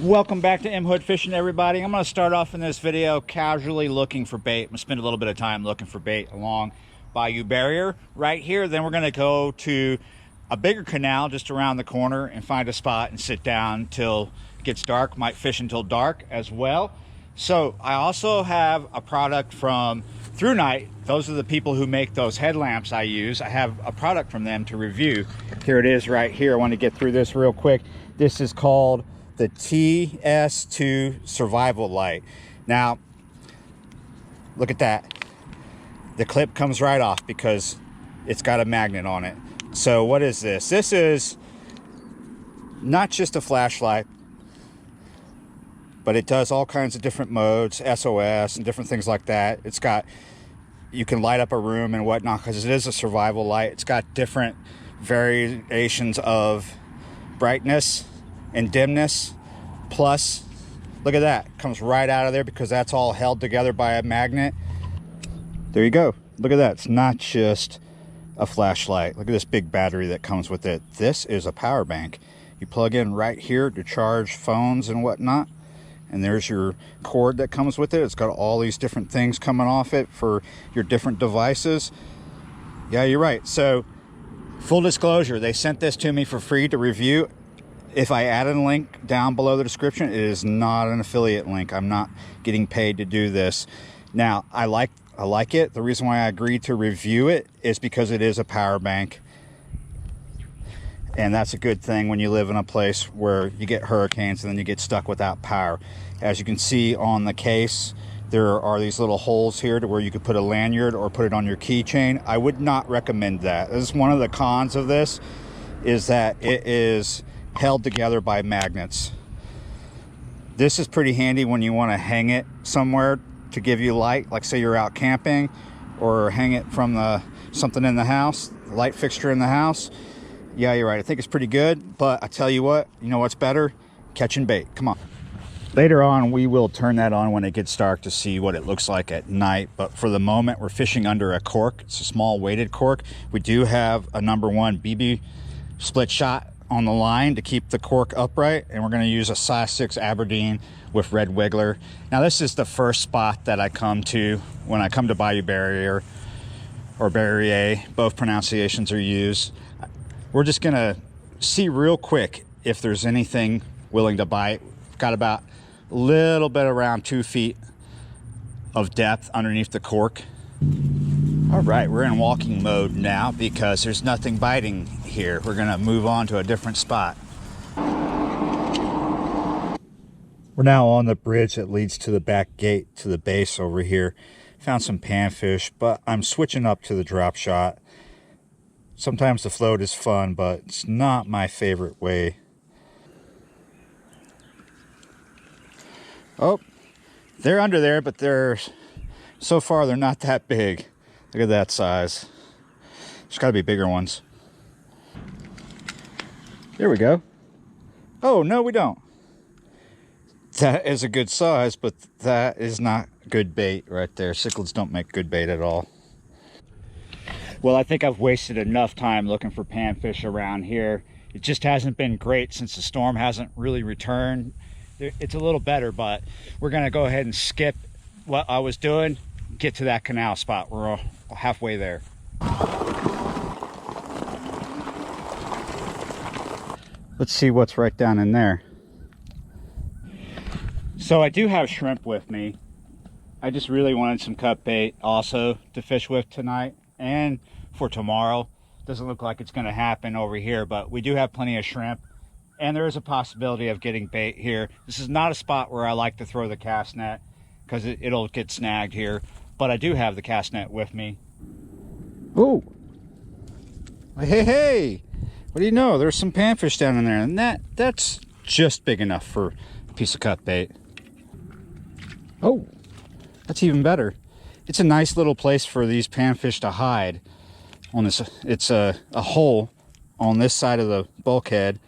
Welcome back to M Hood Fishing, everybody. I'm going to start off in this video casually looking for bait. I'm going to spend a little bit of time looking for bait along Bayou Barrier right here. Then we're going to go to a bigger canal just around the corner and find a spot and sit down till it gets dark. Might fish until dark as well. So I also have a product from Through Night. Those are the people who make those headlamps I use. I have a product from them to review. Here it is right here. I want to get through this real quick. This is called the TS2 Survival Light. Now, look at that. The clip comes right off because it's got a magnet on it. So what is this? This is not just a flashlight, but it does all kinds of different modes, SOS and different things like that. It's got, you can light up a room and whatnot because it is a survival light. It's got different variations of brightness and dimness. Plus, look at that, comes right out of there because that's all held together by a magnet. There you go. Look at that. It's not just a flashlight. Look at this big battery that comes with it. This is a power bank. You plug in right here to charge phones and whatnot, and there's your cord that comes with it. It's got all these different things coming off it for your different devices. Yeah, you're right. So full disclosure, they sent this to me for free to review. If I add a link down below the description, it is not an affiliate link. I'm not getting paid to do this. Now, I like it. The reason why I agreed to review it is because it is a power bank. And that's a good thing when you live in a place where you get hurricanes and then you get stuck without power. As you can see on the case, there are these little holes here to where you could put a lanyard or put it on your keychain. I would not recommend that. This is one of the cons of this, is that it is held together by magnets. This is pretty handy when you want to hang it somewhere to give you light, like say you're out camping, or hang it from something in the house, light fixture in the house. Yeah, you're right. I think it's pretty good, but I tell you what, you know what's better? Catching bait. Come on. Later on, we will turn that on when it gets dark to see what it looks like at night. But for the moment, we're fishing under a cork. It's a small weighted cork. We do have a #1 BB split shot on the line to keep the cork upright, and we're going to use a size 6 Aberdeen with red wiggler. Now, this is the first spot that I come to when I come to Bayou Barrier, or Barrier, both pronunciations are used. We're just going to see real quick if there's anything willing to bite. Got about a little bit around 2 feet of depth underneath the cork. All right, we're in walking mode now because there's nothing biting here. We're gonna move on to a different spot. We're now on the bridge that leads to the back gate to the base over here. Found some panfish, but I'm switching up to the drop shot. Sometimes the float is fun, but it's not my favorite way. Oh, they're under there, but so far they're not that big. Look at that size. There's got to be bigger ones. There we go. Oh, no, we don't. That is a good size, but that is not good bait right there. Cichlids don't make good bait at all. Well, I think I've wasted enough time looking for panfish around here. It just hasn't been great since the storm hasn't really returned. It's a little better, but we're going to go ahead and skip what I was doing, get to that canal spot. We're halfway there. Let's see what's right down in there. So I do have shrimp with me. I just really wanted some cut bait also to fish with tonight and for tomorrow. Doesn't look like it's going to happen over here, but we do have plenty of shrimp, and there is a possibility of getting bait here. This is not a spot where I like to throw the cast net because it'll get snagged here, but I do have the cast net with me. Oh, hey, what do you know? There's some panfish down in there, and that's just big enough for a piece of cut bait. Oh, that's even better. It's a nice little place for these panfish to hide. On this, it's a hole on this side of the bulkhead.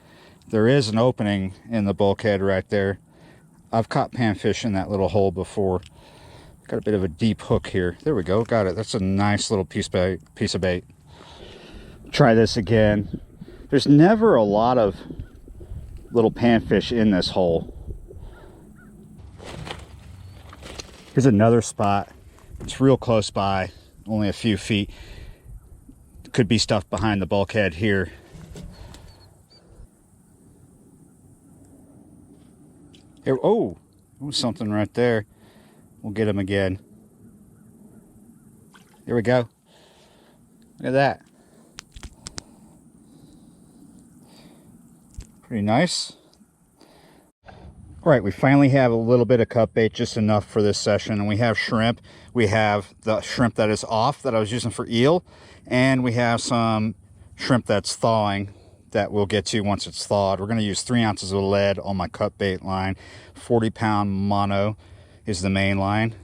There is an opening in the bulkhead right there. I've caught panfish in that little hole before. Got a bit of a deep hook here. There we go, got it. That's a nice little piece of bait. Try this again. There's never a lot of little panfish in this hole. Here's another spot. It's real close by, only a few feet. Could be stuff behind the bulkhead here. Here, oh, something right there. We'll get him again. Here we go. Look at that. Pretty nice. All right, we finally have a little bit of cut bait, just enough for this session. And we have shrimp. We have the shrimp that is off that I was using for eel. And we have some shrimp that's thawing that we'll get to once it's thawed. We're gonna use 3 ounces of lead on my cut bait line. 40-pound mono is the main line.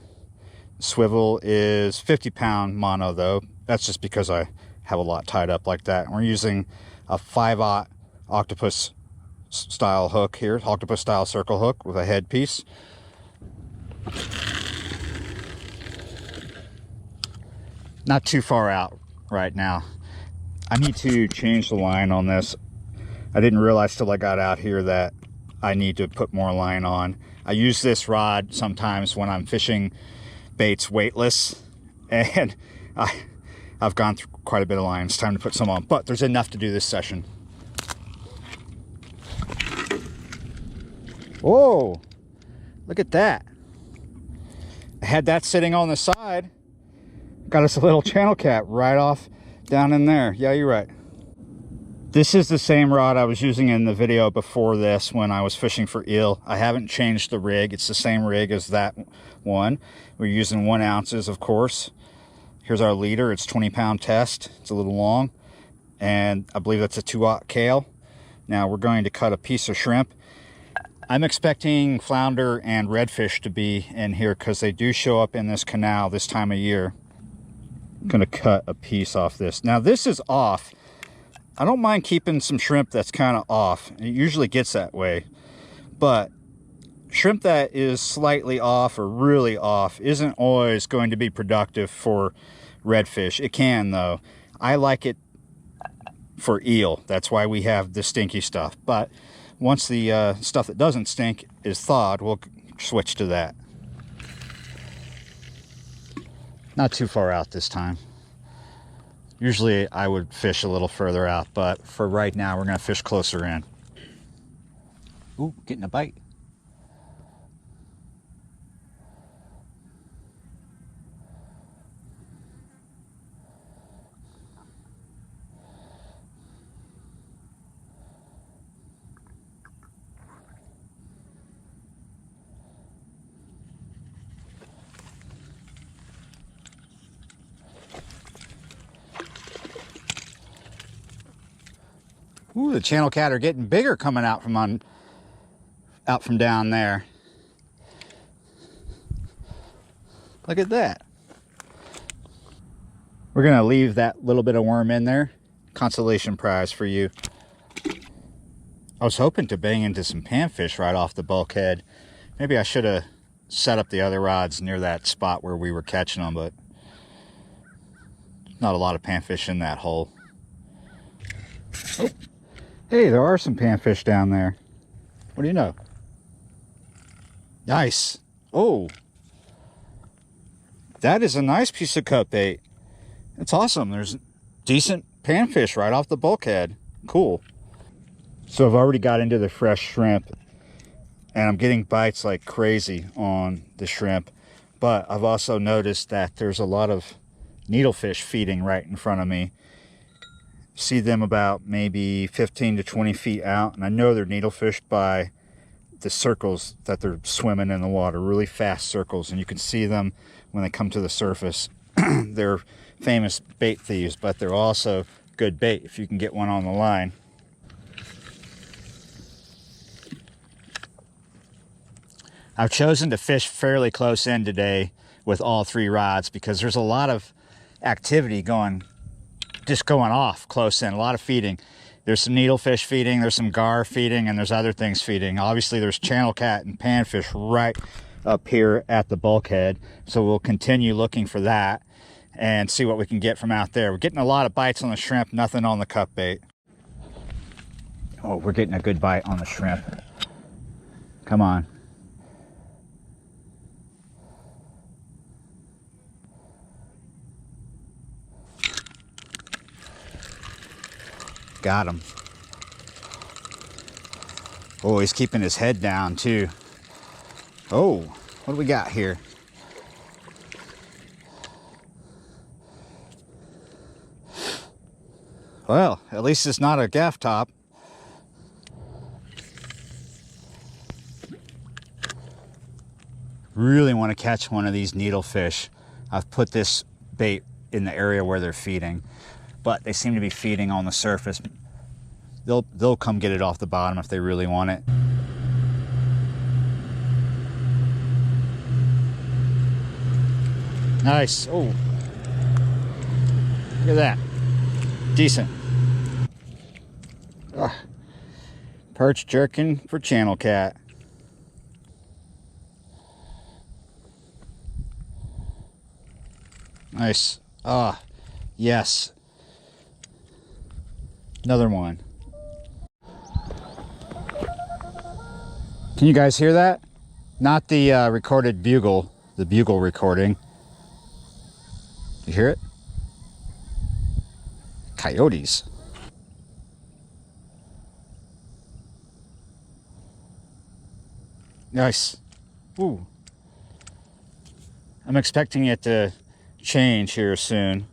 Swivel is 50-pound mono though. That's just because I have a lot tied up like that. And we're using a 5/0 octopus style hook here, octopus style circle hook with a headpiece. Not too far out right now. I need to change the line on this. I didn't realize till I got out here that I need to put more line on. I use this rod sometimes when I'm fishing baits weightless, and I've gone through quite a bit of line. It's time to put some on, but there's enough to do this session. Whoa, look at that. I had that sitting on the side. Got us a little channel cat right off down in there. Yeah, you're right. This is the same rod I was using in the video before this when I was fishing for eel. I haven't changed the rig. It's the same rig as that one. We're using 1 ounces, of course. Here's our leader. It's 20-pound test. It's a little long. And I believe that's a 2/0 Kale. Now we're going to cut a piece of shrimp. I'm expecting flounder and redfish to be in here because they do show up in this canal this time of year. I'm going to cut a piece off this. Now this is off. I don't mind keeping some shrimp that's kind of off. It usually gets that way. But shrimp that is slightly off or really off isn't always going to be productive for redfish. It can though. I like it for eel. That's why we have the stinky stuff. But once the stuff that doesn't stink is thawed, we'll switch to that. Not too far out this time. Usually I would fish a little further out, but for right now, we're gonna fish closer in. Ooh, getting a bite. Ooh, the channel cat are getting bigger coming out from down there. Look at that. We're gonna leave that little bit of worm in there. Consolation prize for you. I was hoping to bang into some panfish right off the bulkhead. Maybe I should have set up the other rods near that spot where we were catching them, but not a lot of panfish in that hole. Oh. Hey, there are some panfish down there. What do you know? Nice. Oh, that is a nice piece of cut bait. It's awesome. There's decent panfish right off the bulkhead. Cool. So I've already got into the fresh shrimp, and I'm getting bites like crazy on the shrimp. But I've also noticed that there's a lot of needlefish feeding right in front of me. See them about maybe 15 to 20 feet out, and I know they're needlefish by the circles that they're swimming in the water, really fast circles, and you can see them when they come to the surface. They're famous bait thieves, but they're also good bait if you can get one on the line. I've chosen to fish fairly close in today with all 3 rods because there's a lot of activity going off close in, a lot of feeding. There's some needlefish feeding, there's some gar feeding, and there's other things feeding. Obviously there's channel cat and panfish right up here at the bulkhead, so we'll continue looking for that and see what we can get from out there. We're getting a lot of bites on the shrimp, nothing on the cut bait. Oh, we're getting a good bite on the shrimp. Come on. got him. Oh, he's keeping his head down too. Oh, what do we got here? Well, at least it's not a gaff top. Really want to catch one of these needlefish. I've put this bait in the area where they're feeding, but they seem to be feeding on the surface. They'll come get it off the bottom if they really want it. Nice. Oh, look at that. Decent. Ugh. Perch jerking for channel cat. Nice. Ah, yes. Another one. Can you guys hear that? Not the recorded bugle, the bugle recording. You hear it? Coyotes. Nice. Ooh. I'm expecting it to change here soon.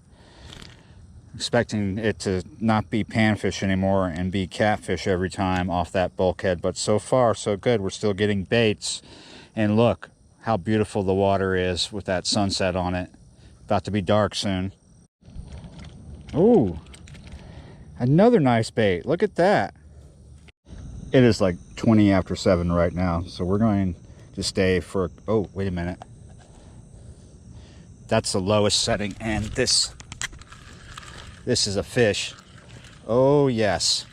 Expecting it to not be panfish anymore and be catfish every time off that bulkhead, but so far so good. We're still getting baits, and look how beautiful the water is with that sunset on it. About to be dark soon. Ooh, another nice bait. Look at that. It is like 20 after 7 right now, so we're going to stay for, oh, wait a minute. That's the lowest setting, and this is a fish. Oh yes.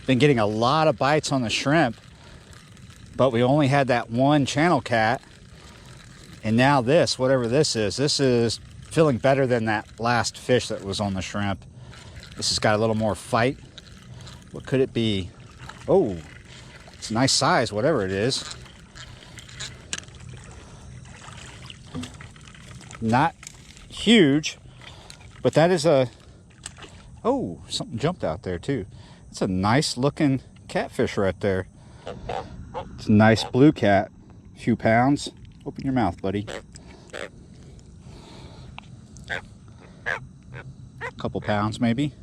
Been getting a lot of bites on the shrimp, but we only had that one channel cat, and now this, whatever this is feeling better than that last fish that was on the shrimp. This has got a little more fight. What could it be? Oh, it's a nice size, whatever it is. Not huge, but that is a, oh, something jumped out there too. It's a nice looking catfish right there. It's a nice blue cat, a few pounds. Open your mouth, buddy. A couple pounds maybe.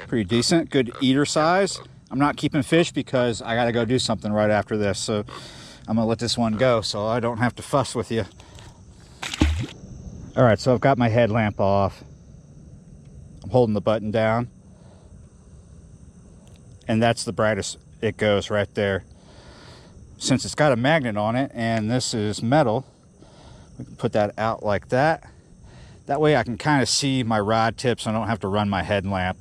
Pretty decent, good eater size. I'm not keeping fish because I gotta go do something right after this, so I'm gonna let this one go so I don't have to fuss with you. All right, so I've got my headlamp off. I'm holding the button down, and that's the brightest it goes right there. Since it's got a magnet on it and this is metal, we can put that out like that. That way I can kind of see my rod tips. I don't have to run my headlamp.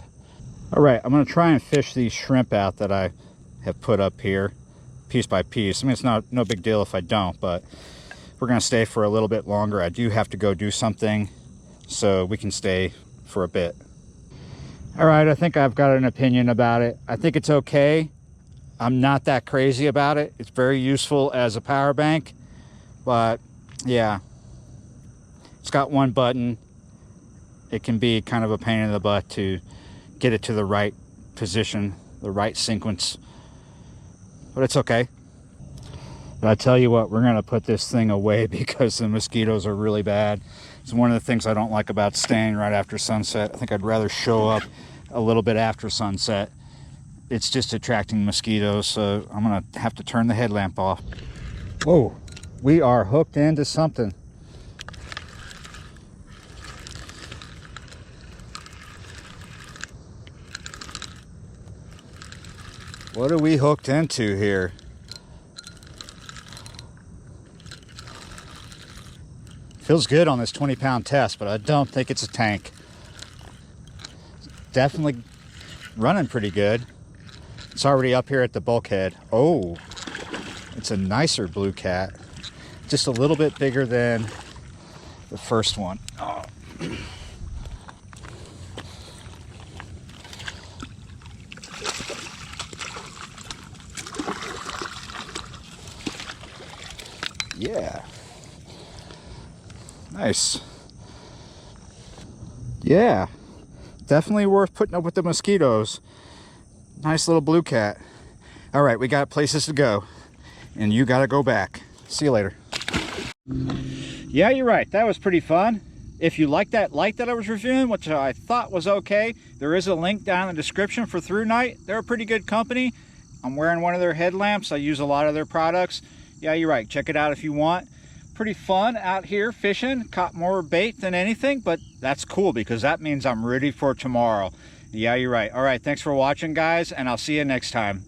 All right, I'm gonna try and fish these shrimp out that I have put up here piece by piece. I mean, it's no big deal if I don't, but we're gonna stay for a little bit longer. I do have to go do something, so we can stay for a bit. All right, I think I've got an opinion about it. I think it's okay. I'm not that crazy about it. It's very useful as a power bank, but yeah, it's got one button. It can be kind of a pain in the butt to get it to the right position, the right sequence, but it's okay. But I tell you what, we're gonna put this thing away because the mosquitoes are really bad. It's one of the things I don't like about staying right after sunset. I think I'd rather show up a little bit after sunset. It's just attracting mosquitoes, so I'm gonna have to turn the headlamp off. Whoa, we are hooked into something. What are we hooked into here? Feels good on this 20-pound test, but I don't think it's a tank. Definitely running pretty good. It's already up here at the bulkhead. Oh, it's a nicer blue cat. Just a little bit bigger than the first one. Oh. Yeah. Nice. Yeah, definitely worth putting up with the mosquitoes. Nice little blue cat. All right, we got places to go, and you got to go back. See you later. Yeah, you're right. That was pretty fun. If you like that light that I was reviewing, which I thought was okay, there is a link down in the description for Through Night. They're a pretty good company. I'm wearing one of their headlamps. I use a lot of their products. Yeah, you're right. Check it out if you want. Pretty fun out here fishing. Caught more bait than anything, but that's cool because that means I'm ready for tomorrow. Yeah, you're right. All right, thanks for watching, guys, and I'll see you next time.